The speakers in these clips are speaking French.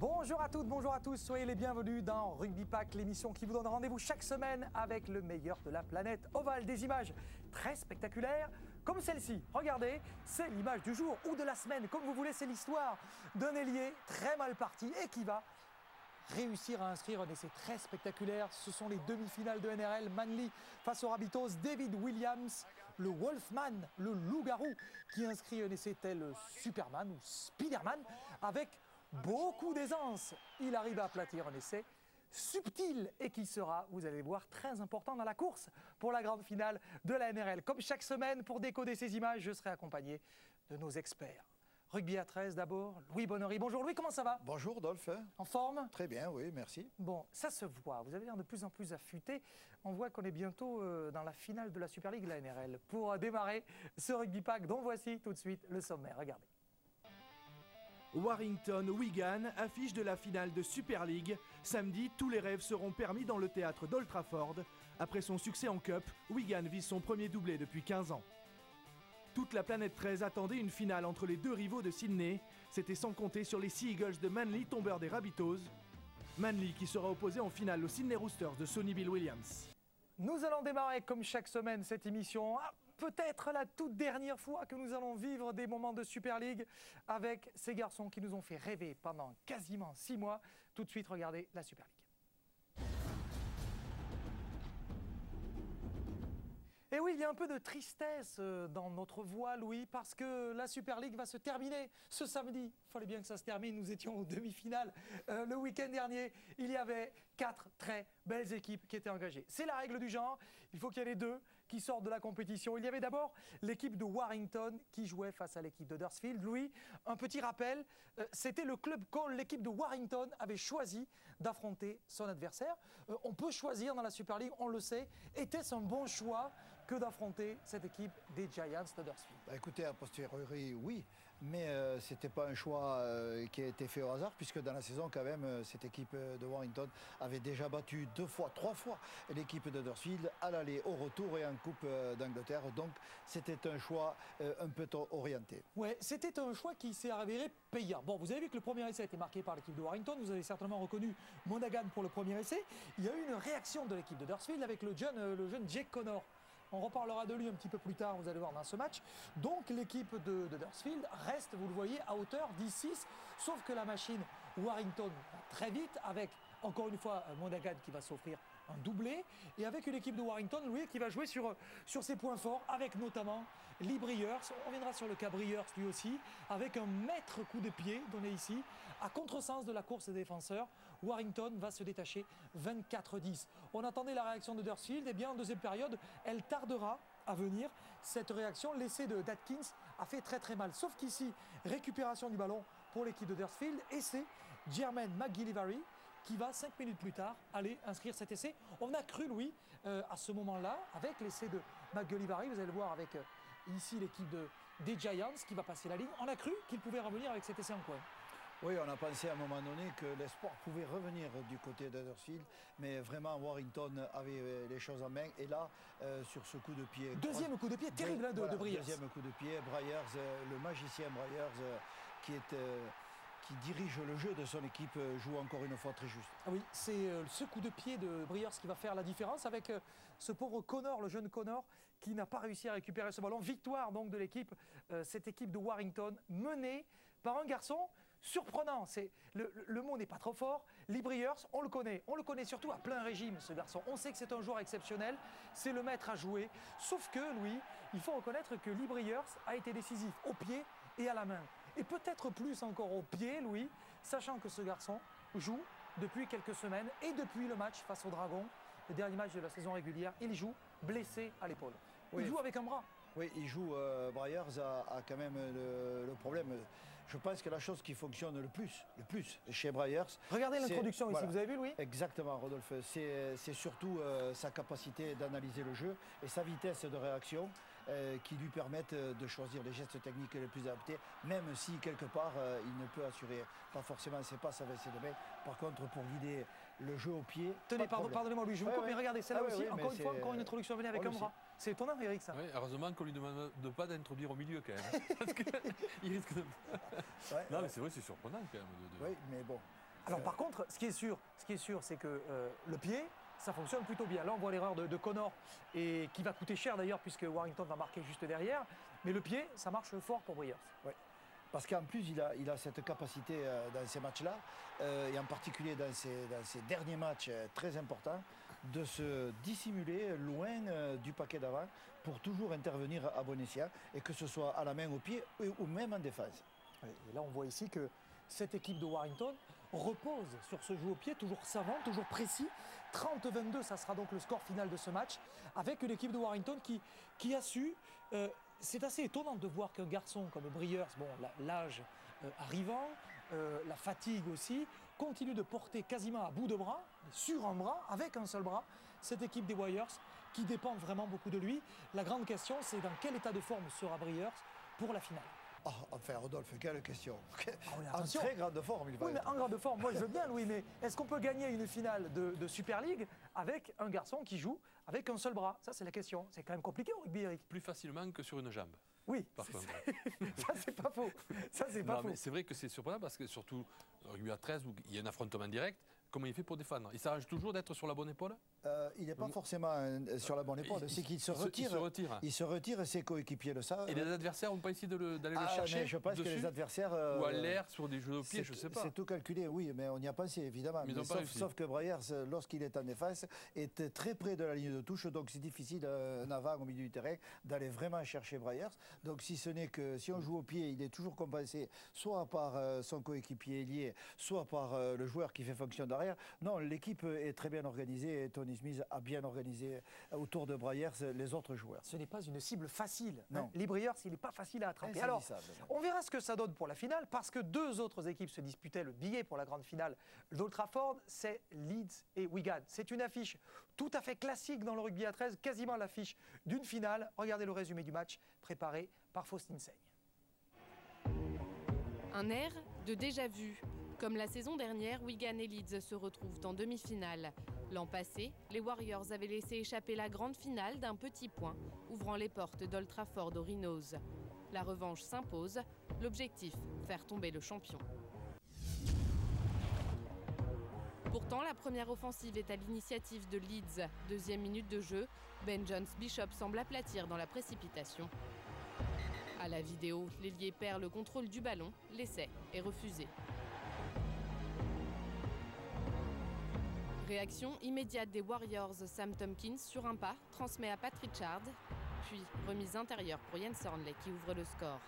Bonjour à toutes, bonjour à tous, soyez les bienvenus dans Rugby Pack, l'émission qui vous donne rendez-vous chaque semaine avec le meilleur de la planète ovale. Des images très spectaculaires comme celle-ci. Regardez, c'est l'image du jour ou de la semaine, comme vous voulez, c'est l'histoire d'un ailier très mal parti et qui va réussir à inscrire un essai très spectaculaire. Ce sont les demi-finales de NRL, Manly face aux Rabbitohs. David Williams, le Wolfman, le loup-garou, qui inscrit un essai tel Superman ou Spiderman avec beaucoup d'aisance. Il arrive à aplatir un essai subtil et qui sera, vous allez voir, très important dans la course pour la grande finale de la NRL. Comme chaque semaine, pour décoder ces images, je serai accompagné de nos experts. Rugby à 13 d'abord, Louis Bonnery. Bonjour Louis, comment ça va? Bonjour Dolph. En forme? Très bien, oui, merci. Bon, ça se voit, vous avez l'air de plus en plus affûté. On voit qu'on est bientôt dans la finale de la Super League, la NRL. Pour démarrer ce Rugby Pack, dont voici tout de suite le sommaire. Regardez. Warrington-Wigan, affiche de la finale de Super League. Samedi, tous les rêves seront permis dans le théâtre d'Old Trafford. Après son succès en Cup, Wigan vise son premier doublé depuis 15 ans. Toute la planète 13 attendait une finale entre les deux rivaux de Sydney. C'était sans compter sur les Sea Eagles de Manly, tombeurs des Rabbitohs. Manly qui sera opposé en finale aux Sydney Roosters de Sonny Bill Williams. Nous allons démarrer comme chaque semaine cette émission. Peut-être la toute dernière fois que nous allons vivre des moments de Super League avec ces garçons qui nous ont fait rêver pendant quasiment 6 mois. Tout de suite, regardez la Super League. Et oui, il y a un peu de tristesse dans notre voix, Louis, parce que la Super League va se terminer ce samedi. Il fallait bien que ça se termine, nous étions aux demi-finales. Le week-end dernier, il y avait 4 très belles équipes qui étaient engagées. C'est la règle du genre, il faut qu'il y ait les deux qui sortent de la compétition. Il y avait d'abord l'équipe de Warrington qui jouait face à l'équipe de Huddersfield. Louis, un petit rappel, c'était le club call. L'équipe de Warrington avait choisi d'affronter son adversaire. On peut choisir dans la Super League, on le sait. Était-ce un bon choix que d'affronter cette équipe des Giants d'Huddersfield? Écoutez, a posteriori, oui, mais ce n'était pas un choix qui a été fait au hasard, puisque dans la saison, quand même, cette équipe de Warrington avait déjà battu 2 fois, 3 fois l'équipe d'Huddersfield à l'aller, au retour et en Coupe d'Angleterre. Donc, c'était un choix un peu orienté. Ouais, c'était un choix qui s'est avéré payant. Bon, vous avez vu que le premier essai a été marqué par l'équipe de Warrington. Vous avez certainement reconnu Monaghan pour le premier essai. Il y a eu une réaction de l'équipe de Huddersfield avec le jeune Jake Connor. On reparlera de lui un petit peu plus tard, vous allez voir dans ce match. Donc l'équipe de Huddersfield reste, vous le voyez, à hauteur 10-6. Sauf que la machine Warrington va très vite avec, encore une fois, Monaghan qui va s'offrir un doublé. Et avec une équipe de Warrington, Louis, qui va jouer sur ses points forts, avec notamment Lee Briers. On reviendra sur le cas Briers lui aussi, avec un maître coup de pied donné ici, à contresens de la course des défenseurs. Warrington va se détacher 24-10. On attendait la réaction de Huddersfield, et bien en deuxième période, elle tardera à venir. Cette réaction, l'essai d'Atkins a fait très très mal. Sauf qu'ici, récupération du ballon pour l'équipe de Huddersfield, et c'est Jermaine McGillivray qui va 5 minutes plus tard aller inscrire cet essai. On a cru, Louis, à ce moment-là, avec l'essai de McGillivray, vous allez le voir avec ici l'équipe des Giants qui va passer la ligne, on a cru qu'il pouvait revenir avec cet essai en coin. Oui, on a pensé à un moment donné que l'espoir pouvait revenir du côté d'Huddersfield, mais vraiment Warrington avait les choses en main. Et là, sur ce coup de pied... Deuxième coup de pied terrible de Briers. Deuxième coup de pied, Briers, le magicien Briers, qui dirige le jeu de son équipe, joue encore une fois très juste. Oui, c'est ce coup de pied de Briers qui va faire la différence avec ce pauvre Connor, le jeune Connor, qui n'a pas réussi à récupérer ce ballon. Victoire donc de l'équipe, cette équipe de Warrington, menée par un garçon surprenant. Le mot n'est pas trop fort. Lee Briers, on le connaît surtout à plein régime, ce garçon. On sait que c'est un joueur exceptionnel, c'est le maître à jouer. Sauf que, Louis, il faut reconnaître que Lee Briers a été décisif au pied et à la main. Et peut-être plus encore au pied, Louis, sachant que ce garçon joue depuis quelques semaines et depuis le match face aux Dragons, le dernier match de la saison régulière, il joue blessé à l'épaule. Il joue avec un bras. Oui, il joue. Briers a quand même le problème. Je pense que la chose qui fonctionne le plus chez Briers... Regardez l'introduction ici, vous avez vu, Louis? Exactement, Rodolphe. C'est surtout sa capacité d'analyser le jeu et sa vitesse de réaction qui lui permettent de choisir les gestes techniques les plus adaptés, même si quelque part il ne peut assurer pas forcément ses passes avec ses deux mains. Par contre, pour guider le jeu au pied... Tenez, pardonnez-moi, Louis, je vous coupe, mais regardez, c'est là aussi, encore une fois, encore une introduction à venir avec un bras. C'est étonnant, Eric, ça. Oui, heureusement qu'on lui demande de pas d'introduire au milieu quand même. Parce qu'il risque de... Ouais, non, mais c'est vrai, c'est surprenant quand même. Oui, mais bon. Alors par contre, ce qui est sûr, c'est que le pied, ça fonctionne plutôt bien. Là, on voit l'erreur de Connor, et qui va coûter cher d'ailleurs, puisque Warrington va marquer juste derrière. Mais le pied, ça marche fort pour Briers. Ouais. Parce qu'en plus, il a cette capacité dans ces matchs-là, et en particulier dans ces derniers matchs très importants, de se dissimuler loin du paquet d'avant pour toujours intervenir à bon escient, et que ce soit à la main, au pied ou même en défense. Et là, on voit ici que cette équipe de Warrington repose sur ce jeu au pied, toujours savant, toujours précis. 30-22, ça sera donc le score final de ce match, avec une équipe de Warrington qui a su... c'est assez étonnant de voir qu'un garçon comme Briers, bon, l'âge arrivant, la fatigue aussi, continue de porter quasiment à bout de bras, sur un bras, avec un seul bras, cette équipe des Warriors qui dépend vraiment beaucoup de lui. La grande question, c'est dans quel état de forme sera Briers pour la finale. Oh, enfin, Rodolphe, quelle question. En très grande forme, il va être. Mais en grande forme, moi je veux bien, Louis, mais est-ce qu'on peut gagner une finale de Super League avec un garçon qui joue avec un seul bras? Ça, c'est la question. C'est quand même compliqué au rugby, Eric. Plus facilement que sur une jambe. Oui, ça c'est pas faux. Ça c'est pas faux. Mais c'est vrai que c'est surprenant parce que surtout au rugby à 13 où il y a un affrontement direct, comment il fait pour défendre? Il s'arrange toujours d'être sur la bonne épaule? Il n'est pas forcément sur la bonne épaule. C'est qu'il se retire. Il se retire et ses coéquipiers le savent. Et les adversaires n'ont pas essayé d'aller le chercher? Je pense que les adversaires... ou à l'air, sur des jeux de pied, je ne sais pas. C'est tout calculé, oui, mais on y a pensé, évidemment. Mais sauf que Briers, lorsqu'il est en défense, est très près de la ligne de touche, donc c'est difficile, un avant au milieu du terrain, d'aller vraiment chercher Briers. Donc si ce n'est que si on joue au pied, il est toujours compensé soit par son coéquipier ailier, soit par le joueur qui fait fonction d'arrière. Non, l'équipe est très bien organisée et Tony Smith a bien organisé autour de Briers les autres joueurs. Ce n'est pas une cible facile. Non. Les Briers, il n'est pas facile à attraper. Alors, on verra ce que ça donne pour la finale, parce que deux autres équipes se disputaient le billet pour la grande finale d'Old Trafford, c'est Leeds et Wigan. C'est une affiche tout à fait classique dans le rugby à 13, quasiment l'affiche d'une finale. Regardez le résumé du match préparé par Faustin Seigne. Un air de déjà-vu. Comme la saison dernière, Wigan et Leeds se retrouvent en demi-finale. L'an passé, les Warriors avaient laissé échapper la grande finale d'un petit point, ouvrant les portes d'Old Trafford aux Rhinos. La revanche s'impose. L'objectif, faire tomber le champion. Pourtant, la première offensive est à l'initiative de Leeds. Deuxième minute de jeu, Ben Jones Bishop semble aplatir dans la précipitation. À la vidéo, l'ailier perd le contrôle du ballon. L'essai est refusé. Réaction immédiate des Warriors, Sam Tompkins sur un pas transmet à Pat Richards, puis remise intérieure pour Jens Hornley qui ouvre le score.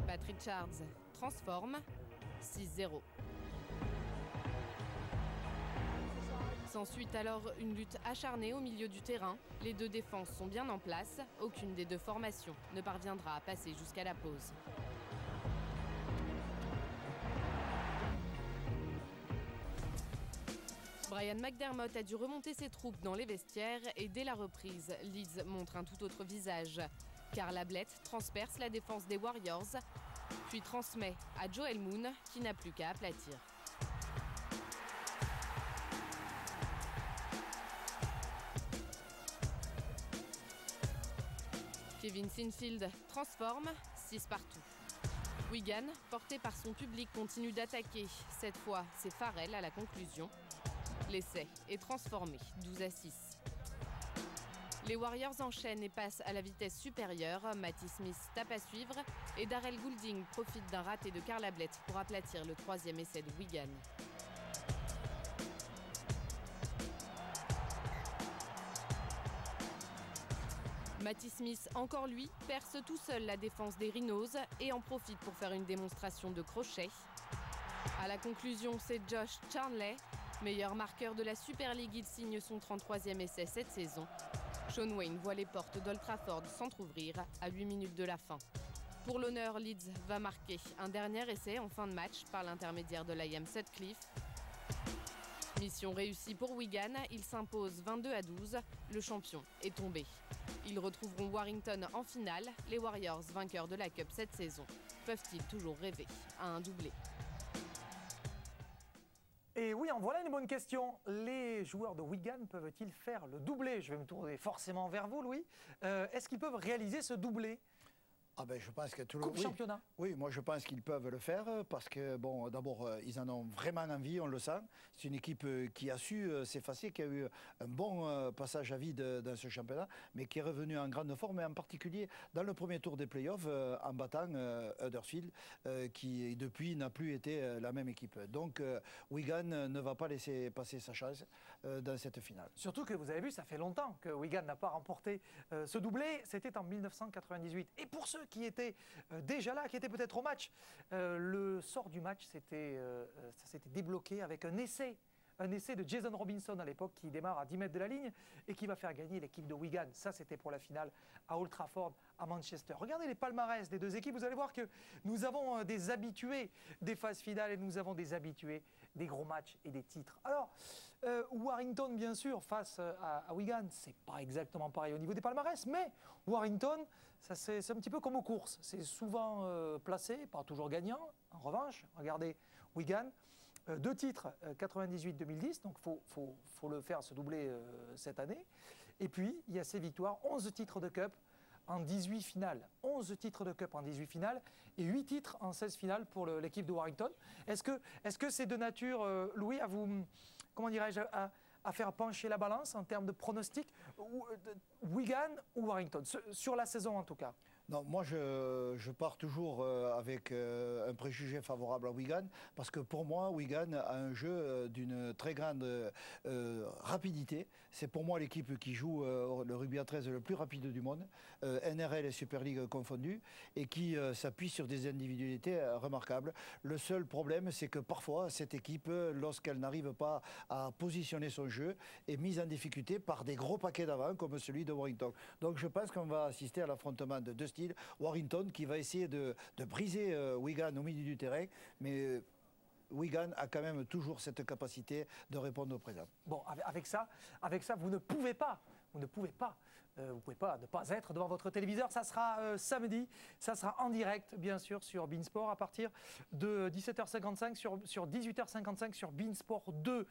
Pat Richards transforme 6-0. S'ensuit alors une lutte acharnée au milieu du terrain. Les deux défenses sont bien en place. Aucune des deux formations ne parviendra à passer jusqu'à la pause. Brian McDermott a dû remonter ses troupes dans les vestiaires et dès la reprise, Leeds montre un tout autre visage. Carl Ablett transperce la défense des Warriors, puis transmet à Joel Moon qui n'a plus qu'à aplatir. Kevin Sinfield transforme 6 partout. Wigan, porté par son public, continue d'attaquer. Cette fois, c'est Farrell à la conclusion. L'essai est transformé, 12-6. Les Warriors enchaînent et passent à la vitesse supérieure. Matty Smith tape à suivre et Darrell Goulding profite d'un raté de Carl Ablett pour aplatir le troisième essai de Wigan. Matty Smith, encore lui, perce tout seul la défense des Rhinos et en profite pour faire une démonstration de crochet. À la conclusion, c'est Josh Charnley, meilleur marqueur de la Super League. Il signe son 33e essai cette saison. Sean Wayne voit les portes d'Old Trafford s'entrouvrir à 8 minutes de la fin. Pour l'honneur, Leeds va marquer un dernier essai en fin de match par l'intermédiaire de Liam Sutcliffe. Mission réussie pour Wigan, il s'impose 22-12, le champion est tombé. Ils retrouveront Warrington en finale, les Warriors vainqueurs de la Cup cette saison. Peuvent-ils toujours rêver à un doublé ? Et oui, en voilà une bonne question. Les joueurs de Wigan peuvent-ils faire le doublé? Je vais me tourner forcément vers vous, Louis. Est-ce qu'ils peuvent réaliser ce doublé? Ah ben, je pense que tout le Coupe championnat. Oui, moi je pense qu'ils peuvent le faire parce que, bon, d'abord, ils en ont vraiment envie, on le sent. C'est une équipe qui a su s'effacer, qui a eu un bon passage à vide dans ce championnat, mais qui est revenue en grande forme, et en particulier dans le premier tour des playoffs, en battant Huddersfield, qui depuis n'a plus été la même équipe. Donc, Wigan ne va pas laisser passer sa chance dans cette finale. Surtout que vous avez vu, ça fait longtemps que Wigan n'a pas remporté ce doublé. C'était en 1998. Et pour ceux qui étaient déjà là, qui étaient peut-être au match, le sort du match ça s'était débloqué avec un essai de Jason Robinson à l'époque qui démarre à 10 mètres de la ligne et qui va faire gagner l'équipe de Wigan. Ça, c'était pour la finale à Old Trafford, à Manchester. Regardez les palmarès des deux équipes. Vous allez voir que nous avons des habitués des phases finales et nous avons des habitués des gros matchs et des titres. Alors, Warrington, bien sûr, face à Wigan, c'est pas exactement pareil au niveau des palmarès, mais Warrington, c'est un petit peu comme aux courses. C'est souvent placé, pas toujours gagnant. En revanche, regardez Wigan, 2 titres, 98-2010, donc faut le faire se doubler cette année. Et puis, il y a ces victoires, 11 titres de Cup en 18 finales. 11 titres de Cup en 18 finales et 8 titres en 16 finales pour l'équipe de Warrington. Est-ce que c'est de nature, Louis, à vous, comment dirais-je, à faire pencher la balance en termes de pronostic, Wigan ou Warrington, sur la saison en tout cas? Non, moi je pars toujours avec un préjugé favorable à Wigan, parce que pour moi, Wigan a un jeu d'une très grande rapidité. C'est pour moi l'équipe qui joue le rugby à 13 le plus rapide du monde, NRL et Super League confondus, et qui s'appuie sur des individualités remarquables. Le seul problème, c'est que parfois, cette équipe, lorsqu'elle n'arrive pas à positionner son jeu, est mise en difficulté par des gros paquets d'avant, comme celui de Warrington. Donc je pense qu'on va assister à l'affrontement de deux styles. Warrington qui va essayer de briser Wigan au milieu du terrain, mais Wigan a quand même toujours cette capacité de répondre au présent. Bon, avec ça, vous ne pouvez pas ne pas être devant votre téléviseur. Ça sera samedi, ça sera en direct, bien sûr, sur Beansport à partir de 17h55, sur 18h55 sur Beansport 2.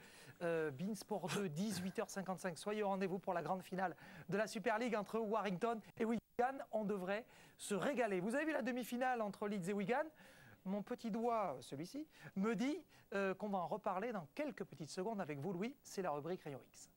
Beansport 2, 18h55. Soyez au rendez-vous pour la grande finale de la Super League entre Warrington et Wigan. On devrait se régaler. Vous avez vu la demi-finale entre Leeds et Wigan? Mon petit doigt, celui-ci, me dit qu'on va en reparler dans quelques petites secondes avec vous, Louis. C'est la rubrique Rayon X.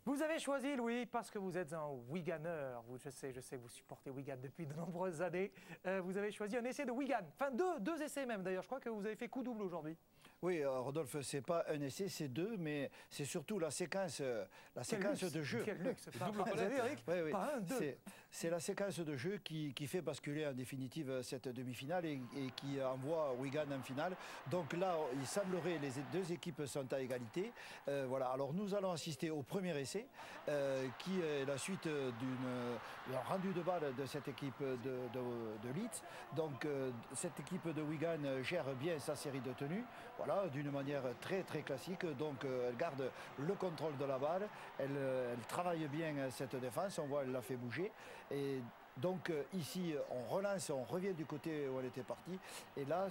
Vous avez choisi, Louis, parce que vous êtes un Wiganer. Je sais que vous supportez Wigan depuis de nombreuses années. Vous avez choisi un essai de Wigan. Enfin, deux essais même, d'ailleurs. Je crois que vous avez fait coup double aujourd'hui. Oui, Rodolphe, c'est pas un essai, c'est 2, mais c'est surtout la séquence de jeu. Quel luxe, Double Eric, oui. Pas un, deux. C'est la séquence de jeu qui fait basculer en définitive cette demi-finale et qui envoie Wigan en finale. Donc là, il semblerait les deux équipes sont à égalité. Voilà. Alors nous allons assister au premier essai qui est la suite d'un rendu de balle de cette équipe de Leeds. Donc cette équipe de Wigan gère bien sa série de tenues. Voilà, d'une manière très très classique. Donc elle garde le contrôle de la balle, elle travaille bien cette défense, on voit elle l'a fait bouger. Et donc ici on relance, on revient du côté où elle était partie. Et là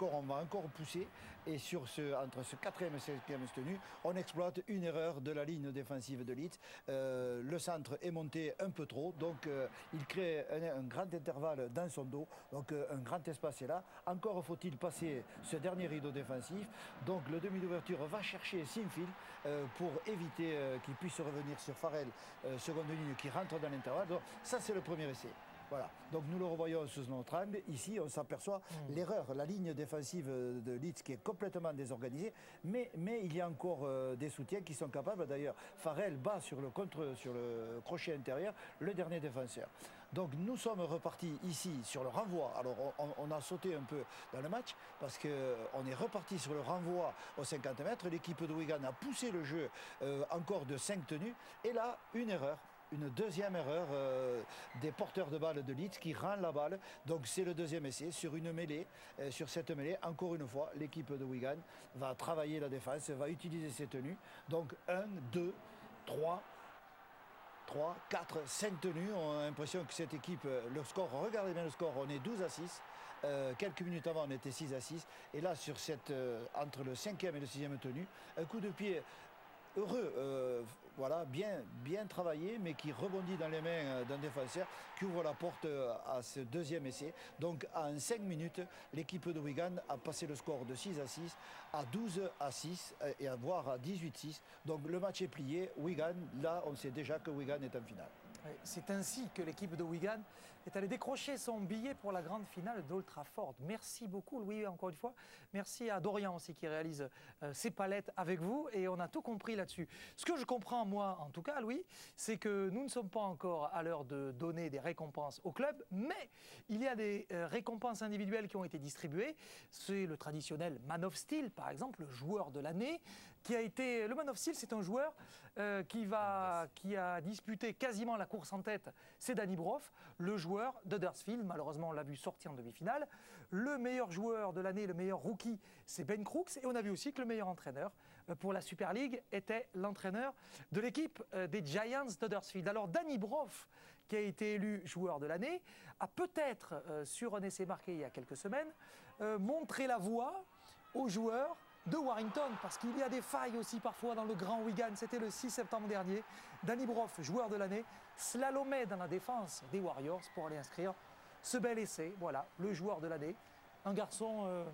on va encore pousser. Et entre ce 4e et 5e tenue, on exploite une erreur de la ligne défensive de Leeds. Le centre est monté un peu trop, donc il crée un grand intervalle dans son dos. Donc un grand espace est là. Encore faut-il passer ce dernier rideau défensif. Donc le demi d'ouverture va chercher Sinfield pour éviter qu'il puisse revenir sur Farrell, seconde ligne qui rentre dans l'intervalle. Donc ça c'est le premier essai. Voilà, donc nous le revoyons sous notre angle. Ici, on s'aperçoit l'erreur, la ligne défensive de Leeds qui est complètement désorganisée, mais il y a encore des soutiens qui sont capables. D'ailleurs, Farrell bat sur le crochet intérieur le dernier défenseur. Donc nous sommes repartis ici sur le renvoi. Alors on a sauté un peu dans le match parce qu'on est reparti sur le renvoi aux 50 mètres. L'équipe de Wigan a poussé le jeu encore de 5 tenues. Et là, une erreur. Une deuxième erreur des porteurs de balle de Leeds qui rend la balle. Donc c'est le deuxième essai sur une mêlée. Sur cette mêlée, encore une fois, l'équipe de Wigan va travailler la défense, va utiliser ses tenues. Donc 1, 2, 3, 3, 4, 5 tenues. On a l'impression que cette équipe, le score, regardez bien le score, on est 12-6. Quelques minutes avant, on était 6-6. Et là, sur entre le 5e et le 6e tenue, un coup de pied heureux, voilà, bien travaillé, mais qui rebondit dans les mains d'un défenseur, qui ouvre la porte à ce deuxième essai. Donc, en 5 minutes, l'équipe de Wigan a passé le score de 6-6 à 12-6 et à voire à 18-6. Donc, le match est plié. Wigan, là, on sait déjà que Wigan est en finale. C'est ainsi que l'équipe de Wigan est allée décrocher son billet pour la grande finale d'Old Trafford. Merci beaucoup Louis, encore une fois. Merci à Dorian aussi qui réalise ces palettes avec vous et on a tout compris là-dessus. Ce que je comprends moi en tout cas Louis, c'est que nous ne sommes pas encore à l'heure de donner des récompenses au club, mais il y a des récompenses individuelles qui ont été distribuées. C'est le traditionnel Man of Steel par exemple, le joueur de l'année qui a été... Le Man of Steel, c'est un joueur qui a disputé quasiment la course en tête, c'est Danny Brough, le joueur de Huddersfield. Malheureusement, on l'a vu sortir en demi-finale. Le meilleur joueur de l'année, le meilleur rookie, c'est Ben Crooks. Et on a vu aussi que le meilleur entraîneur pour la Super League était l'entraîneur de l'équipe des Giants d'Huddersfield. Alors Danny Brough, qui a été élu joueur de l'année, a peut-être, sur un essai marqué il y a quelques semaines, montré la voie aux joueurs de Warrington, parce qu'il y a des failles aussi parfois dans le grand Wigan. C'était le 6 septembre dernier. Danny Brough, joueur de l'année, slalomait dans la défense des Warriors pour aller inscrire ce bel essai. Voilà, le joueur de l'année. Un garçon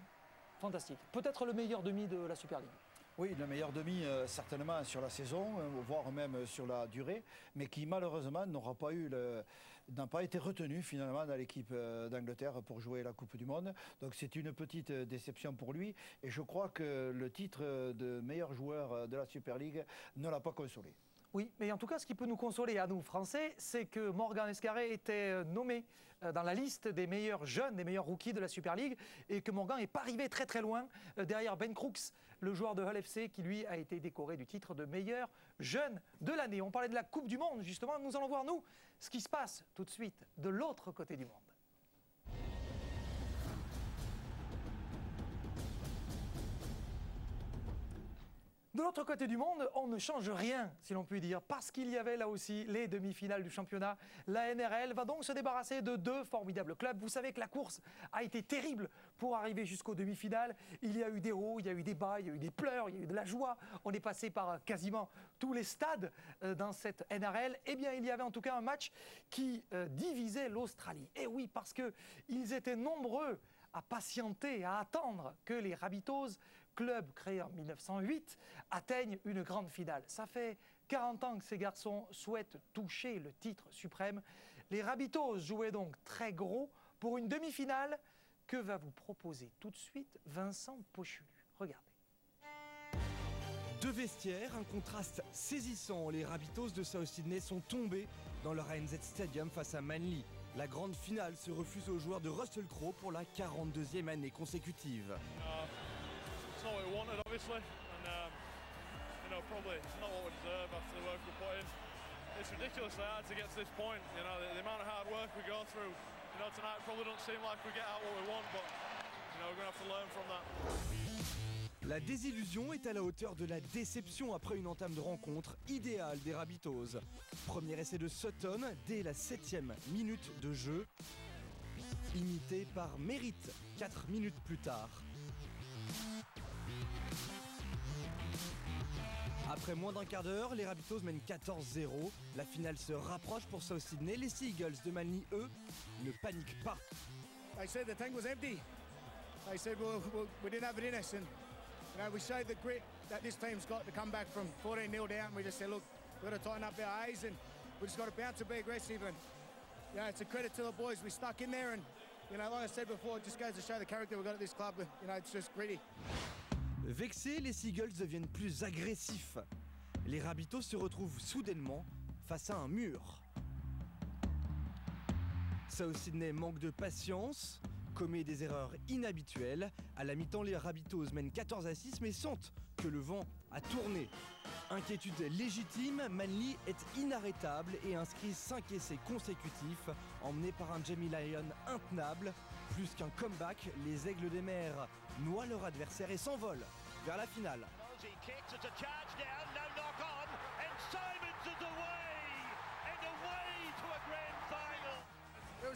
fantastique. Peut-être le meilleur demi de la Super League. Oui, le meilleur demi certainement sur la saison, voire même sur la durée, mais qui malheureusement n'a pas été retenu finalement dans l'équipe d'Angleterre pour jouer la Coupe du Monde. Donc c'est une petite déception pour lui et je crois que le titre de meilleur joueur de la Super League ne l'a pas consolé. Oui, mais en tout cas, ce qui peut nous consoler à nous, Français, c'est que Morgan Escarré était nommé dans la liste des meilleurs jeunes, des meilleurs rookies de la Super League, et que Morgan n'est pas arrivé très très loin derrière Ben Crooks, le joueur de Hull FC, qui lui a été décoré du titre de meilleur jeune de l'année. On parlait de la Coupe du Monde, justement, nous allons voir, nous, ce qui se passe tout de suite de l'autre côté du monde. De l'autre côté du monde, on ne change rien, si l'on peut dire, parce qu'il y avait là aussi les demi-finales du championnat. La NRL va donc se débarrasser de deux formidables clubs. Vous savez que la course a été terrible pour arriver jusqu'aux demi-finales. Il y a eu des hauts, il y a eu des bas, il y a eu des pleurs, il y a eu de la joie. On est passé par quasiment tous les stades dans cette NRL. Eh bien, il y avait en tout cas un match qui divisait l'Australie. Et oui, parce qu'ils étaient nombreux à patienter, à attendre que les Rabbitohs, club créé en 1908, atteignent une grande finale. Ça fait 40 ans que ces garçons souhaitent toucher le titre suprême. Les Rabbitohs jouaient donc très gros pour une demi-finale que va vous proposer tout de suite Vincent Pochelu. Regardez. Deux vestiaires, un contraste saisissant. Les Rabbitohs de South Sydney sont tombés dans leur ANZ Stadium face à Manly. La grande finale se refuse aux joueurs de Russell Crowe pour la 42e année consécutive. It's not what we wanted, obviously, and probably not what we deserve after the work we put in. It's ridiculously hard to get to this point. You know, the amount of hard work we go through. You know, tonight probably don't seem like we get out what we want, but we're going to have to learn from that. La désillusion est à la hauteur de la déception après une entame de rencontre idéale des Rabbitohs. Premier essai de Sutton dès la 7e minute de jeu, imité par Merritt 4 minutes plus tard. Après moins d'un quart d'heure, les Rabbitohs mènent 14-0. La finale se rapproche pour South Sydney. Les Seagulls de Manly, eux, ne paniquent pas. They said the tank was empty. They said we didn't have it in us, and we showed the grit that this team's got to come back from 14-0 down. We just said, look, we've got to tighten up our A's, and we just got to bounce and be aggressive. And it's a credit to the boys. We stuck in there, and like I said before, it just goes to show the character we've got at this club. It's just gritty. Vexés, les Seagulls deviennent plus agressifs. Les Rabbitohs se retrouvent soudainement face à un mur. South Sydney manque de patience, commet des erreurs inhabituelles. À la mi-temps, les Rabbitohs mènent 14-6 mais sentent que le vent a tourné. Inquiétude légitime, Manly est inarrêtable et inscrit 5 essais consécutifs, emmenés par un Jamie Lyon intenable. Plus qu'un comeback, les Aigles des Mers noient leur adversaire et s'envolent vers la finale.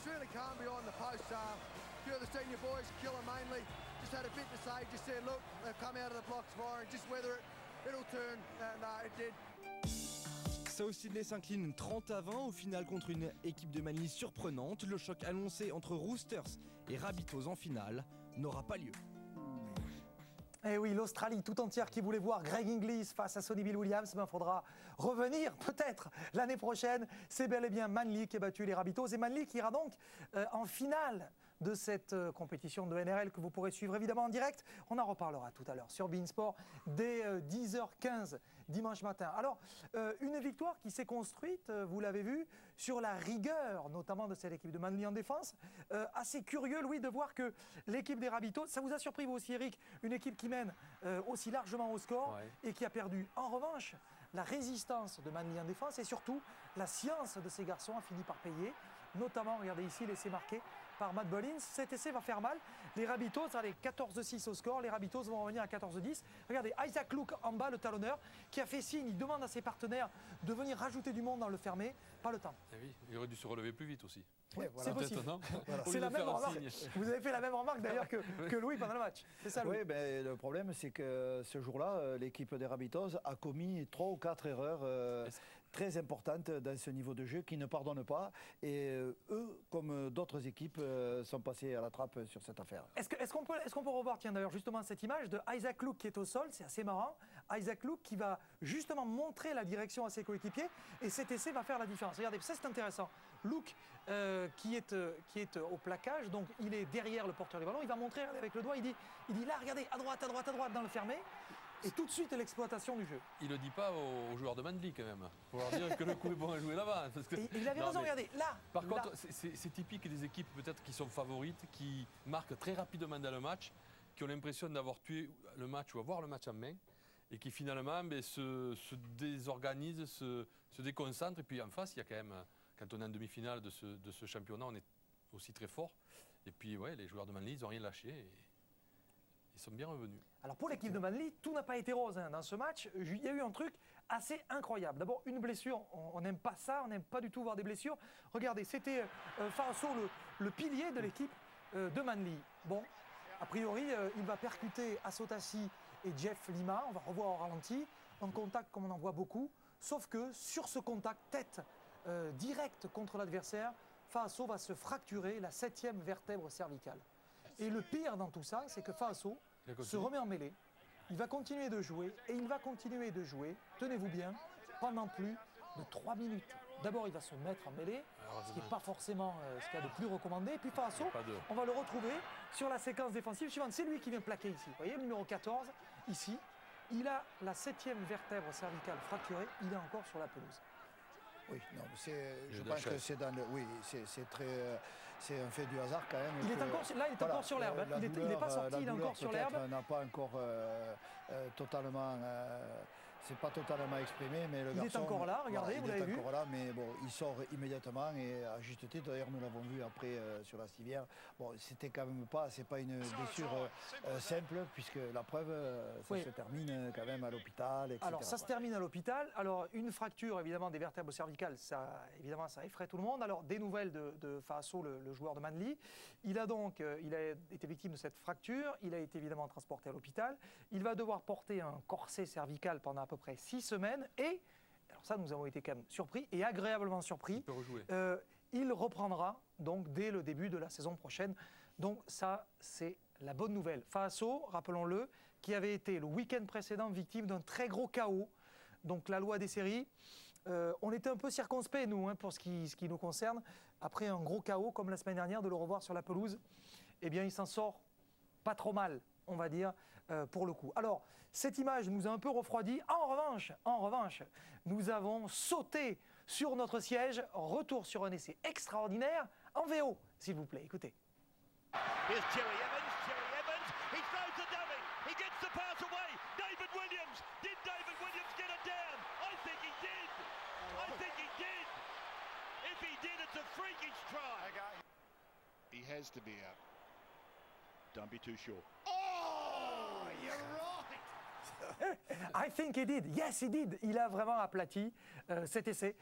was really calm behind the post. A few of the senior boys, Killer mainly, just had a bit to say, just said, look, they've come out of the blocks firing, just weather it, it'll turn, and it did. South Sydney s'incline 30-20 au final contre une équipe de Manly surprenante. Le choc annoncé entre Roosters et Rabbitohs en finale n'aura pas lieu. Eh oui, l'Australie tout entière qui voulait voir Greg Inglis face à Sonny Bill Williams, il faudra revenir peut-être l'année prochaine. C'est bel et bien Manly qui a battu les Rabbitohs et Manly qui ira donc en finale de cette compétition de NRL que vous pourrez suivre évidemment en direct. On en reparlera tout à l'heure sur beIN Sport dès 10h15 dimanche matin. Alors, une victoire qui s'est construite, vous l'avez vu, sur la rigueur, notamment de cette équipe de Manly en défense. Assez curieux, Louis, de voir que l'équipe des Rabbitohs, ça vous a surpris vous aussi, Eric, une équipe qui mène aussi largement au score et qui a perdu. En revanche, la résistance de Manly en défense et surtout la science de ces garçons a fini par payer. Notamment, regardez ici, l'essai marqué par Matt Bullins. Cet essai va faire mal. Les Rabbitohs, allez, 14-6 au score. Les Rabbitohs vont revenir à 14-10. Regardez, Isaac Luke en bas, le talonneur, qui a fait signe. Il demande à ses partenaires de venir rajouter du monde dans le fermé. Pas le temps. Eh oui, il aurait dû se relever plus vite aussi. Oui, voilà. C'est possible. Voilà. C'est la même remarque. Vous avez fait la même remarque d'ailleurs que Louis pendant le match. C'est ça, Louis. Oui, ben, le problème, c'est que ce jour-là, l'équipe des Rabbitohs a commis 3 ou 4 erreurs très importantes dans ce niveau de jeu qui ne pardonnent pas. Et eux, comme d'autres équipes, sont passés à la trappe sur cette affaire. Est-ce qu'on peut revoir, tiens d'ailleurs, justement cette image de Isaac Luke qui est au sol, c'est assez marrant. Isaac Luke qui va justement montrer la direction à ses coéquipiers et cet essai va faire la différence. Regardez, ça c'est intéressant. Luke qui est au plaquage, donc il est derrière le porteur du ballon, il va montrer avec le doigt, il dit là, regardez, à droite dans le fermé. Et tout de suite l'exploitation du jeu. Il ne le dit pas aux joueurs de Manly quand même, pour leur dire que le coup est bon à jouer là-bas. Il avait raison, regardez, là. Par contre, c'est typique des équipes peut-être qui sont favorites, qui marquent très rapidement dans le match, qui ont l'impression d'avoir tué le match ou avoir le match en main, et qui finalement se désorganisent, se déconcentrent. Et puis en face, il y a quand même, quand on est en demi-finale de ce championnat, on est aussi très fort. Et puis ouais, les joueurs de Manly, ils n'ont rien lâché. Et ils sont bien revenus. Alors pour l'équipe de Manly, tout n'a pas été rose dans ce match. Il y a eu un truc assez incroyable. D'abord une blessure, on n'aime pas ça, on n'aime pas du tout voir des blessures. Regardez, c'était Faaso, le pilier de l'équipe de Manly. Bon, a priori, il va percuter Asotassi et Jeff Lima. On va revoir au ralenti, un contact comme on en voit beaucoup. Sauf que sur ce contact tête direct contre l'adversaire, Faaso va se fracturer la 7e vertèbre cervicale. Et le pire dans tout ça, c'est que Faaso se remet en mêlée. Il va continuer de jouer et il va continuer de jouer, tenez-vous bien, pendant plus de 3 minutes. D'abord, il va se mettre en mêlée, ce qui n'est pas forcément ce qu'il y a de plus recommandé. Et puis Faaso, on va le retrouver sur la séquence défensive suivante. C'est lui qui vient plaquer ici. Vous voyez, le numéro 14, ici. Il a la 7e vertèbre cervicale fracturée. Il est encore sur la pelouse. Oui, non, je pense que c'est dans le. Oui, c'est très. C'est un fait du hasard quand même. Il est encore, là, il est encore sur l'herbe. Il n'est pas sorti, il est encore sur l'herbe. N'a pas encore totalement. C'est pas totalement exprimé, mais le garçon. Il est encore là, regardez, vous l'avez vu. Il est encore là, mais bon, il sort immédiatement et à juste titre. D'ailleurs, nous l'avons vu après sur la civière. Bon, c'était quand même pas, c'est pas une blessure simple, puisque la preuve, ça se termine quand même à l'hôpital, etc. Alors, ça se termine à l'hôpital. Alors, une fracture, évidemment, des vertèbres cervicales, ça effraie tout le monde. Alors, des nouvelles de Faaso, le joueur de Manly. Il a été victime de cette fracture. Il a été évidemment transporté à l'hôpital. Il va devoir porter un corset cervical pendant à peu près 6 semaines et, alors ça nous avons été quand même surpris et agréablement surpris, il reprendra donc dès le début de la saison prochaine. Donc ça c'est la bonne nouvelle. Faaso, rappelons-le, qui avait été le week-end précédent victime d'un très gros chaos, donc la loi des séries. On était un peu circonspects nous pour ce qui nous concerne, après un gros chaos comme la semaine dernière, de le revoir sur la pelouse, eh bien il s'en sort pas trop mal, on va dire, pour le coup. Alors, cette image nous a un peu refroidi. En revanche, nous avons sauté sur notre siège. Retour sur un essai extraordinaire en VO, s'il vous plaît. Écoutez. Here's Jerry Evans. He throws the dummy. He gets the pass away. David Williams. Did David Williams get it down? I think he did. If he did, it's a freakish try. He has to be out. Don't be too sure. Oh, you're right. I think he did. Yes, he did. Il a vraiment aplati cet essai.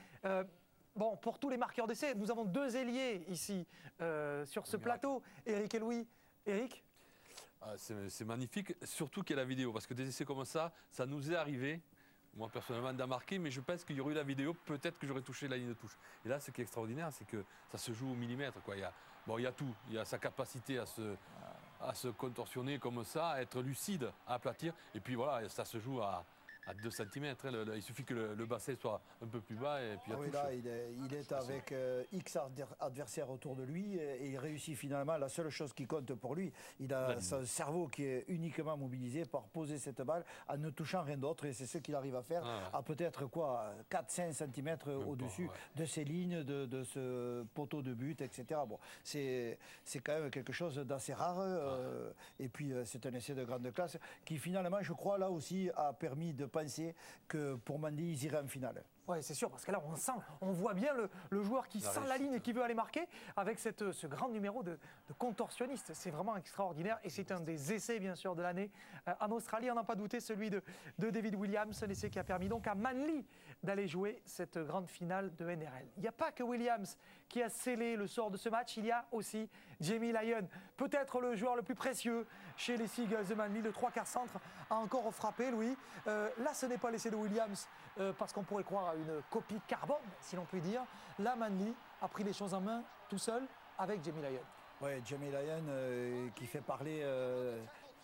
Bon, pour tous les marqueurs d'essai, nous avons 2 ailiers ici sur ce plateau, Eric et Louis. Eric? C'est magnifique, surtout qu'il y a la vidéo, parce que des essais comme ça nous est arrivé, moi personnellement, d'en marquer, mais je pense qu'il y aurait eu la vidéo, peut-être que j'aurais touché la ligne de touche. Et là, ce qui est extraordinaire, c'est que ça se joue au millimètre, quoi. Il y a tout, il y a sa capacité à se contorsionner comme ça, à être lucide, à aplatir, et puis voilà, ça se joue à 2 cm. Il suffit que le bassin soit un peu plus bas et puis là, il est avec X adversaires autour de lui et il réussit finalement. La seule chose qui compte pour lui, il a son cerveau qui est uniquement mobilisé par poser cette balle en ne touchant rien d'autre et c'est ce qu'il arrive à faire à peut-être 4-5 cm au-dessus de ses lignes, de ce poteau de but, etc. Bon, c'est quand même quelque chose d'assez rare et puis c'est un essai de grande classe qui finalement, je crois, là aussi a permis de penser que pour Mandy, ils iraient en finale. Oui, c'est sûr, parce que là, on voit bien le joueur qui sent la ligne et qui veut aller marquer avec ce grand numéro de contorsionniste. C'est vraiment extraordinaire et c'est un des essais, bien sûr, de l'année en Australie. On n'a pas douté, celui de David Williams, un essai qui a permis donc à Manly d'aller jouer cette grande finale de NRL. Il n'y a pas que Williams qui a scellé le sort de ce match, il y a aussi Jamie Lyon, peut-être le joueur le plus précieux chez les Seagulls de Manly. Le 3/4 centre a encore frappé, Louis. Là, ce n'est pas l'essai de Williams, parce qu'on pourrait croire à une copie carbone, si l'on peut dire. Là, Manly a pris les choses en main tout seul avec Jamie Lyon. Oui, Jamie Lyon qui fait parler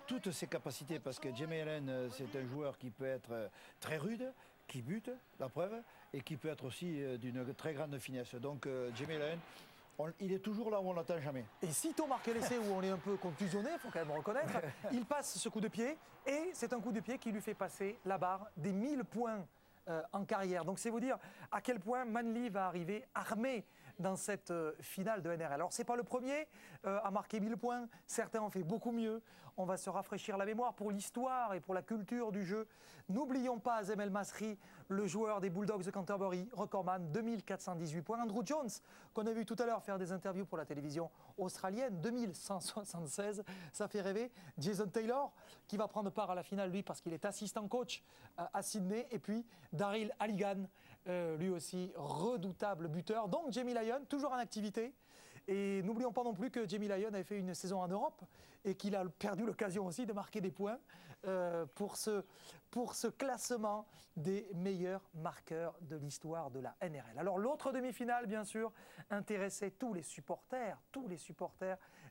toutes ses capacités, parce que Jamie Lyon, c'est un joueur qui peut être très rude, qui bute, la preuve, et qui peut être aussi d'une très grande finesse. Donc Jamie Lyon, il est toujours là où on l'attend jamais. Et sitôt marqué l'essai où on est un peu contusionné, il faut quand même reconnaître, il passe ce coup de pied et c'est un coup de pied qui lui fait passer la barre des 1000 points en carrière. Donc c'est vous dire à quel point Manly va arriver armé dans cette finale de NRL. Alors c'est pas le premier à marquer 1000 points, certains ont fait beaucoup mieux. On va se rafraîchir la mémoire pour l'histoire et pour la culture du jeu. N'oublions pas Azem El Masri, le joueur des Bulldogs de Canterbury, recordman, 2418 points. Andrew Jones, qu'on a vu tout à l'heure faire des interviews pour la télévision australienne, 2176, ça fait rêver. Jason Taylor, qui va prendre part à la finale, lui, parce qu'il est assistant coach à Sydney. Et puis Daryl Halligan, lui aussi redoutable buteur. Donc Jamie Lyon, toujours en activité. Et n'oublions pas non plus que Jamie Lyon avait fait une saison en Europe et qu'il a perdu l'occasion aussi de marquer des points pour ce classement des meilleurs marqueurs de l'histoire de la NRL. Alors l'autre demi-finale, bien sûr, intéressait tous les supporters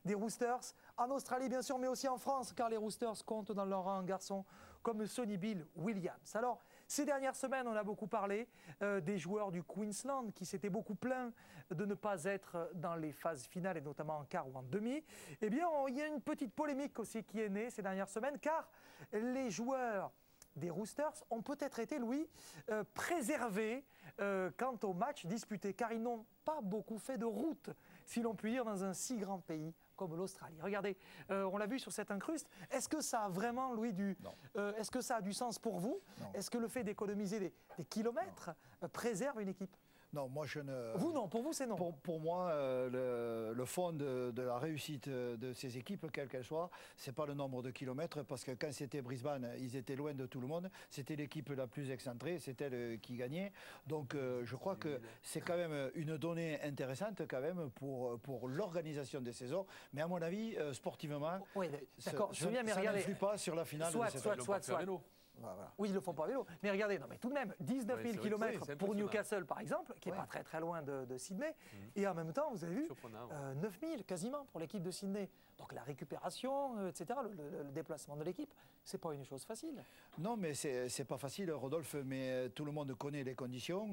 des Roosters, en Australie bien sûr, mais aussi en France, car les Roosters comptent dans leur rang un garçon comme Sonny Bill Williams. Alors, ces dernières semaines, on a beaucoup parlé des joueurs du Queensland qui s'étaient beaucoup plaints de ne pas être dans les phases finales et notamment en quart ou en demi. Eh bien, il y a une petite polémique aussi qui est née ces dernières semaines car les joueurs des Roosters ont peut-être été, Louis, préservés quant au match disputé car ils n'ont pas beaucoup fait de route, si l'on peut dire, dans un si grand pays comme l'Australie. Regardez, on l'a vu sur cette incruste. Est-ce que ça a vraiment, Louis, est-ce que ça a du sens pour vous? Est-ce que le fait d'économiser des kilomètres préserve une équipe? Non, moi je ne... Vous non, pour vous c'est non. Pour moi, le fond de la réussite de ces équipes, quelles qu'elles soient, c'est pas le nombre de kilomètres, parce que quand c'était Brisbane, ils étaient loin de tout le monde. C'était l'équipe la plus excentrée, c'est elle qui gagnait. Donc je crois que c'est quand même une donnée intéressante quand même pour l'organisation des saisons. Mais à mon avis, sportivement, oui, d'accord, je veux bien, mais ça regardez, n'influe pas sur la finale de cette année. Soit. Voilà. Oui, ils ne le font pas à vélo. Mais regardez, non, mais tout de même, 19 000 km pour Newcastle, par exemple, qui n'est pas très très loin de Sydney. Et en même temps, vous avez vu, 9 000 quasiment pour l'équipe de Sydney. Donc la récupération, etc., le déplacement de l'équipe, ce n'est pas une chose facile. Non, mais c'est pas facile, Rodolphe, mais tout le monde connaît les conditions.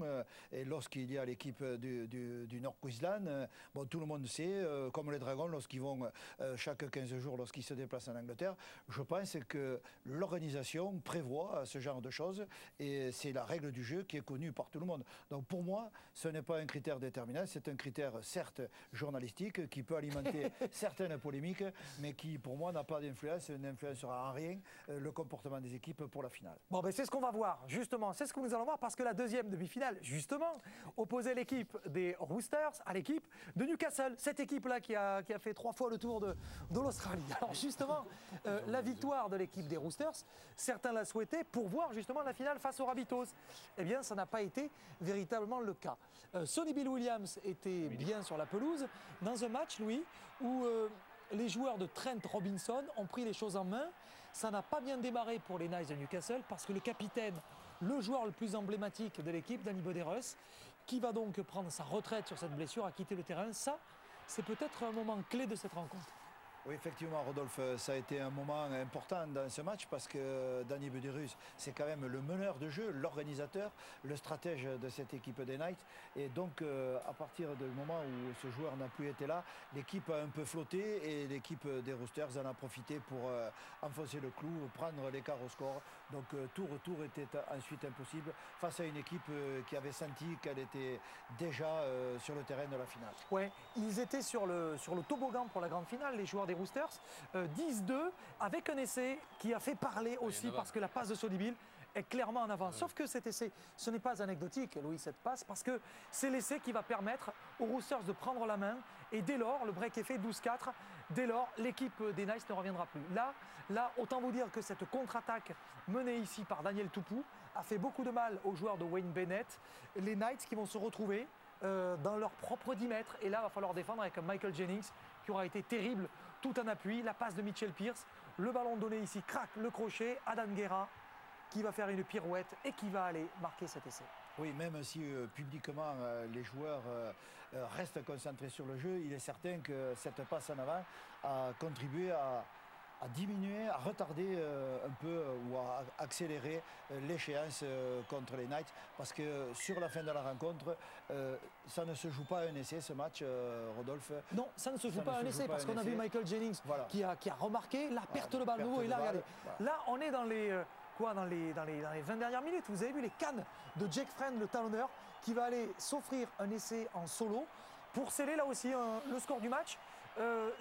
Et lorsqu'il y a l'équipe du Nord Queensland, bon, tout le monde sait, comme les Dragons, lorsqu'ils vont chaque 15 jours, lorsqu'ils se déplacent en Angleterre, je pense que l'organisation prévoit ce genre de choses et c'est la règle du jeu qui est connue par tout le monde. Donc pour moi, ce n'est pas un critère déterminant, c'est un critère certes journalistique qui peut alimenter certaines polémiques, mais qui pour moi n'a pas d'influence, n'influencera en rien le comportement des équipes pour la finale. Bon, ben c'est ce qu'on va voir, justement, c'est ce que nous allons voir parce que la deuxième demi-finale, justement, opposait l'équipe des Roosters à l'équipe de Newcastle, cette équipe-là qui a fait 3 fois le tour de l'Australie. Alors justement, la victoire de l'équipe des Roosters, certains la souhaitaient souhaité pour voir justement la finale face aux Rabbitohs. Eh bien, ça n'a pas été véritablement le cas. Sonny Bill Williams était bien sur la pelouse dans un match, Louis, où les joueurs de Trent Robinson ont pris les choses en main. Ça n'a pas bien démarré pour les Knights de Newcastle parce que le capitaine, le joueur le plus emblématique de l'équipe, Danny Buderus, qui va donc prendre sa retraite sur cette blessure, a quitté le terrain. Ça, c'est peut-être un moment clé de cette rencontre. Oui, effectivement, Rodolphe, ça a été un moment important dans ce match parce que Danny Buderus, c'est quand même le meneur de jeu, l'organisateur, le stratège de cette équipe des Knights. Et donc, à partir du moment où ce joueur n'a plus été là, l'équipe a un peu flotté et l'équipe des Roosters en a profité pour enfoncer le clou, prendre l'écart au score. Donc, tout retour était ensuite impossible face à une équipe qui avait senti qu'elle était déjà sur le terrain de la finale. Ouais, ils étaient sur le toboggan pour la grande finale, les joueurs des Roosters, 10-2 avec un essai qui a fait parler aussi parce que la passe de Sonny Bill est clairement en avant. Sauf que cet essai, ce n'est pas anecdotique, Louis, cette passe, parce que c'est l'essai qui va permettre aux Roosters de prendre la main et dès lors, le break est fait 12-4, dès lors, l'équipe des Knights ne reviendra plus. Là, autant vous dire que cette contre-attaque menée ici par Daniel Tupou a fait beaucoup de mal aux joueurs de Wayne Bennett. Les Knights qui vont se retrouver dans leur propre 10 mètres et là, il va falloir défendre avec Michael Jennings qui aura été terrible tout en appui, la passe de Mitchell Pearce, le ballon donné ici, crac, le crochet, Adam Guerra qui va faire une pirouette et qui va aller marquer cet essai. Oui, même si publiquement les joueurs restent concentrés sur le jeu, il est certain que cette passe en avant a contribué à diminuer, à retarder un peu ou à accélérer l'échéance contre les Knights parce que sur la fin de la rencontre, ça ne se joue pas à un essai ce match, Rodolphe. Non, ça ne se joue pas à un essai parce qu'on a vu Michael Jennings qui a remarqué la perte de balle nouveau et là, regardez, là on est dans les... dans les 20 dernières minutes, vous avez vu les cannes de Jake Friend, le talonneur, qui va aller s'offrir un essai en solo pour sceller là aussi le score du match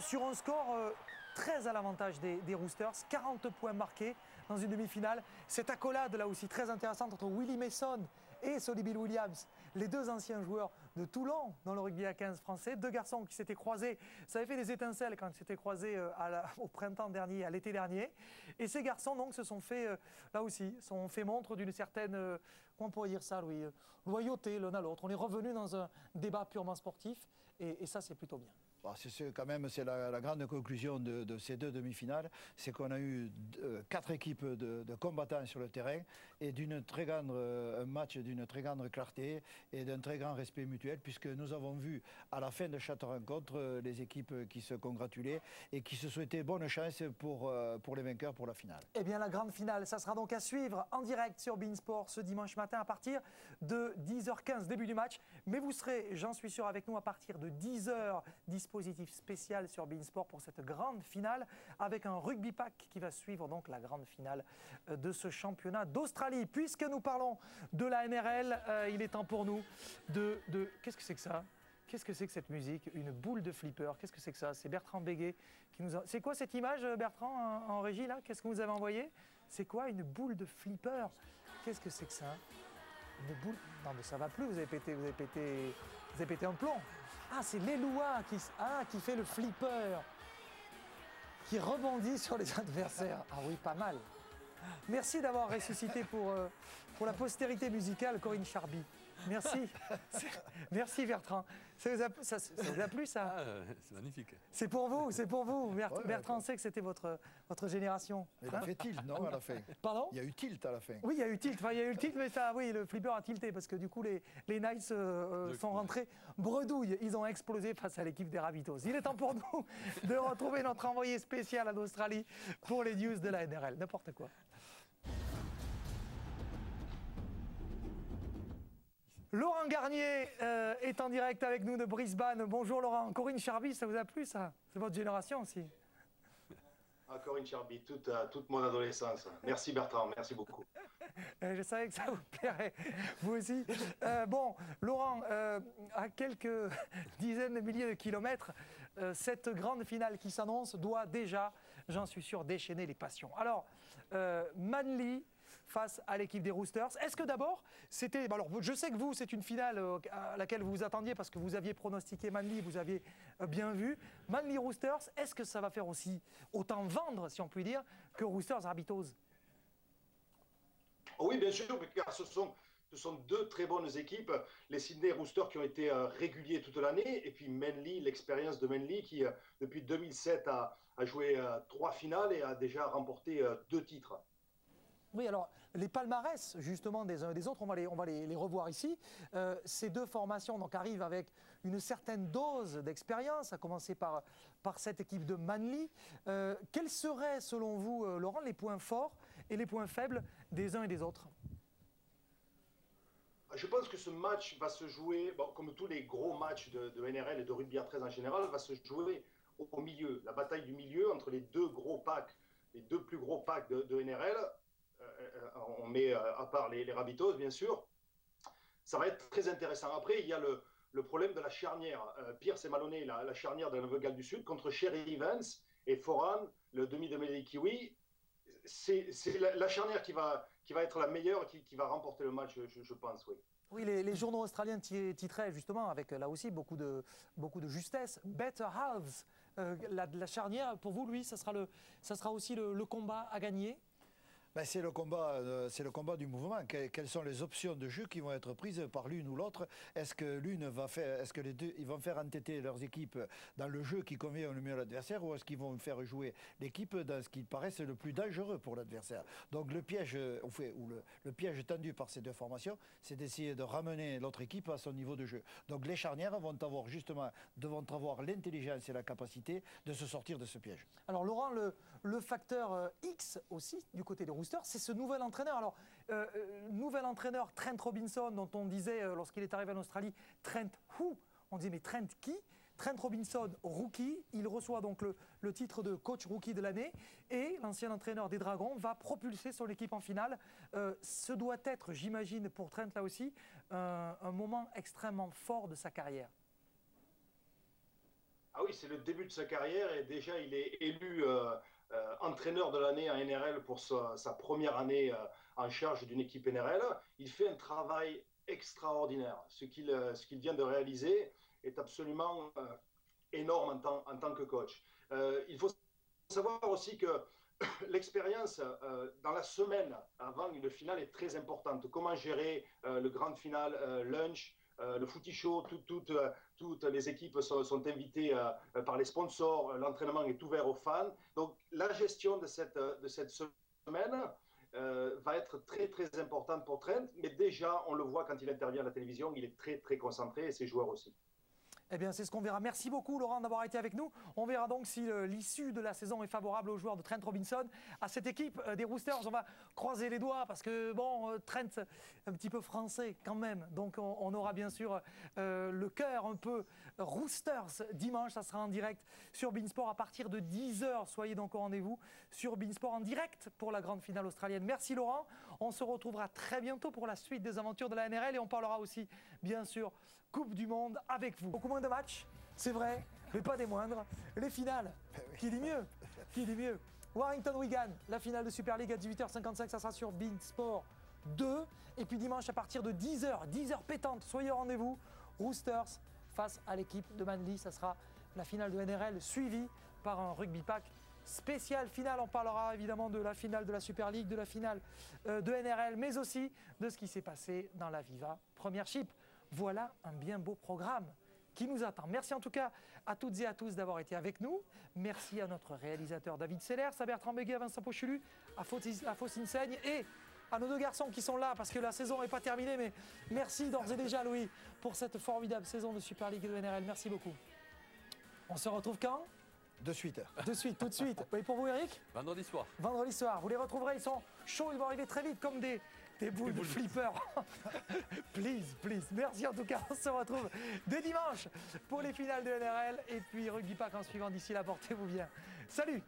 sur un score très à l'avantage des Roosters, 40 points marqués dans une demi-finale. Cette accolade là aussi très intéressante entre Willie Mason et Sonny Bill Williams, les deux anciens joueurs de Toulon dans le rugby à 15 français, deux garçons qui s'étaient croisés, ça avait fait des étincelles quand ils s'étaient croisés au printemps dernier, à l'été dernier. Et ces garçons donc se sont fait, là aussi, sont fait montre d'une certaine, comment on pourrait dire ça Louis, loyauté l'un à l'autre. On est revenu dans un débat purement sportif et ça c'est plutôt bien. Quand même, c'est la grande conclusion de ces deux demi-finales, c'est qu'on a eu 4 équipes de combattants sur le terrain et un match d'une très grande clarté et d'un très grand respect mutuel, puisque nous avons vu à la fin de chaque rencontre les équipes qui se congratulaient et qui se souhaitaient bonne chance pour les vainqueurs pour la finale. Eh bien, la grande finale, ça sera donc à suivre en direct sur beIN Sport ce dimanche matin à partir de 10h15, début du match. Mais vous serez, j'en suis sûr, avec nous à partir de 10h, dispositif spécial sur beIN Sport pour cette grande finale avec un rugby pack qui va suivre donc la grande finale de ce championnat d'Australie. Puisque nous parlons de la NRL, il est temps pour nous de... Qu'est-ce que c'est que ça ? Qu'est-ce que c'est que cette musique? Une boule de flipper. Qu'est-ce que c'est que ça? C'est Bertrand Béguet qui nous a... C'est quoi cette image, Bertrand, en régie là? Qu'est-ce que vous avez envoyé? C'est quoi une boule de flipper? Qu'est-ce que c'est que ça? Une boule... Non mais ça va plus, vous avez pété un plomb. Ah, c'est l'Eloua qui fait le flipper, qui rebondit sur les adversaires. Ah oui, pas mal. Merci d'avoir ressuscité pour la postérité musicale Corinne Charby. Merci. Merci Bertrand. Ça vous a plu ça? C'est magnifique. C'est pour vous. Bertrand sait que c'était votre génération. Il a fait tilt, non, à la fin? Pardon? Il y a eu tilt à la fin. Oui, il y a eu tilt. Enfin, il y a eu le tilt, mais ça, oui, le flipper a tilté parce que du coup, les Knights sont rentrés bredouilles. Ils ont explosé face à l'équipe des Rabbitohs. Il est temps pour nous de retrouver notre envoyé spécial en Australie pour les news de la NRL. N'importe quoi. Laurent Garnier est en direct avec nous de Brisbane. Bonjour Laurent. Corinne Charby, ça vous a plu ça? C'est votre génération aussi. Corinne Charby, toute mon adolescence. Merci Bertrand, merci beaucoup. Je savais que ça vous plairait, vous aussi. Bon, Laurent, à quelques dizaines de milliers de kilomètres, cette grande finale qui s'annonce doit déjà, j'en suis sûr, déchaîner les passions. Alors, Manly face à l'équipe des Roosters. Est-ce que d'abord, c'était... Alors, je sais que vous, c'est une finale à laquelle vous vous attendiez parce que vous aviez pronostiqué Manly, vous aviez bien vu. Manly Roosters, est-ce que ça va faire aussi autant vendre, si on peut dire, que Roosters Rabbitohs? Oui, bien sûr, car ce sont deux très bonnes équipes. Les Sydney Roosters qui ont été réguliers toute l'année, et puis Manly, l'expérience de Manly qui, depuis 2007, a joué 3 finales et a déjà remporté 2 titres. Oui, alors les palmarès justement des uns et des autres, on va les revoir ici. Ces deux formations donc, arrivent avec une certaine dose d'expérience, à commencer par cette équipe de Manly. Quels seraient selon vous, Laurent, les points forts et les points faibles des uns et des autres? Je pense que ce match va se jouer, bon, comme tous les gros matchs de NRL et de rugby à 13 en général, va se jouer au milieu. La bataille du milieu entre les deux gros packs, les deux plus gros packs de NRL. On met à part les Rabbitohs, bien sûr. Ça va être très intéressant. Après, il y a le problème de la charnière. Pierce et Maloney, la charnière de la Nouvelle-Galles du Sud, contre Sherry Evans et Foran, le demi de Melly Kiwi. C'est la charnière qui va être la meilleure, qui va remporter le match, je pense, oui. Oui, les journaux australiens titraient justement avec là aussi beaucoup de justesse. Better halves, la charnière, pour vous, Louis, ça sera aussi le combat à gagner? Ben, c'est le combat du mouvement. Quelles sont les options de jeu qui vont être prises par l'une ou l'autre? Est-ce que les deux ils vont faire entêter leurs équipes dans le jeu qui convient le mieux à l'adversaire, ou est-ce qu'ils vont faire jouer l'équipe dans ce qui paraisse le plus dangereux pour l'adversaire? Donc le piège, le piège tendu par ces deux formations, c'est d'essayer de ramener l'autre équipe à son niveau de jeu. Donc les charnières devront avoir l'intelligence et la capacité de se sortir de ce piège. Alors Laurent, le facteur X aussi du côté des Roosters, c'est ce nouvel entraîneur. Alors, nouvel entraîneur Trent Robinson, dont on disait lorsqu'il est arrivé en Australie, Trent who? On disait mais Trent qui? Trent Robinson, rookie, il reçoit donc le titre de coach rookie de l'année et l'ancien entraîneur des Dragons va propulser son équipe en finale. Ce doit être, j'imagine, pour Trent là aussi, un moment extrêmement fort de sa carrière. Ah oui, c'est le début de sa carrière et déjà il est élu entraîneur de l'année en NRL pour sa première année en charge d'une équipe NRL. Il fait un travail extraordinaire. Ce qu'il vient de réaliser est absolument énorme en tant que coach. Il faut savoir aussi que l'expérience dans la semaine avant une finale est très importante. Comment gérer le grand final, lunch, le footy show, toutes les équipes sont invitées par les sponsors, l'entraînement est ouvert aux fans. Donc la gestion de cette semaine va être très très importante pour Trent, mais déjà on le voit quand il intervient à la télévision, il est très très concentré et ses joueurs aussi. Eh bien, c'est ce qu'on verra. Merci beaucoup, Laurent, d'avoir été avec nous. On verra donc si l'issue de la saison est favorable aux joueurs de Trent Robinson. À cette équipe des Roosters, on va croiser les doigts parce que, bon, Trent, un petit peu français quand même. Donc, on aura bien sûr le cœur un peu Roosters dimanche. Ça sera en direct sur Beansport à partir de 10h. Soyez donc au rendez-vous sur Beansport en direct pour la grande finale australienne. Merci, Laurent. On se retrouvera très bientôt pour la suite des aventures de la NRL et on parlera aussi, bien sûr, Coupe du Monde avec vous. Beaucoup moins de matchs, c'est vrai, mais pas des moindres. Les finales, qui dit mieux? Qui dit mieux? Warrington-Wigan, la finale de Super League à 18h55, ça sera sur Beansport 2. Et puis dimanche à partir de 10h pétante, soyez au rendez-vous. Roosters face à l'équipe de Manly, ça sera la finale de NRL suivie par un rugby pack spécial finale. On parlera évidemment de la finale de la Super League, de la finale de NRL, mais aussi de ce qui s'est passé dans la Viva Premiership. Voilà un bien beau programme qui nous attend. Merci en tout cas à toutes et à tous d'avoir été avec nous. Merci à notre réalisateur David Sellers, à Bertrand Béguet, à Vincent Pochelu, à Faustine Seigne et à nos deux garçons qui sont là parce que la saison n'est pas terminée. Mais merci d'ores et déjà, Louis, pour cette formidable saison de Super League et de NRL. Merci beaucoup. On se retrouve quand? De suite. De suite, tout de suite. Et pour vous, Eric? Vendredi soir. Vendredi soir. Vous les retrouverez, ils sont chauds, ils vont arriver très vite comme des boules de flipper. Please. Merci en tout cas. On se retrouve dès dimanche pour les finales de NRL et puis Rugby Pack en suivant. D'ici là, portez-vous bien. Salut!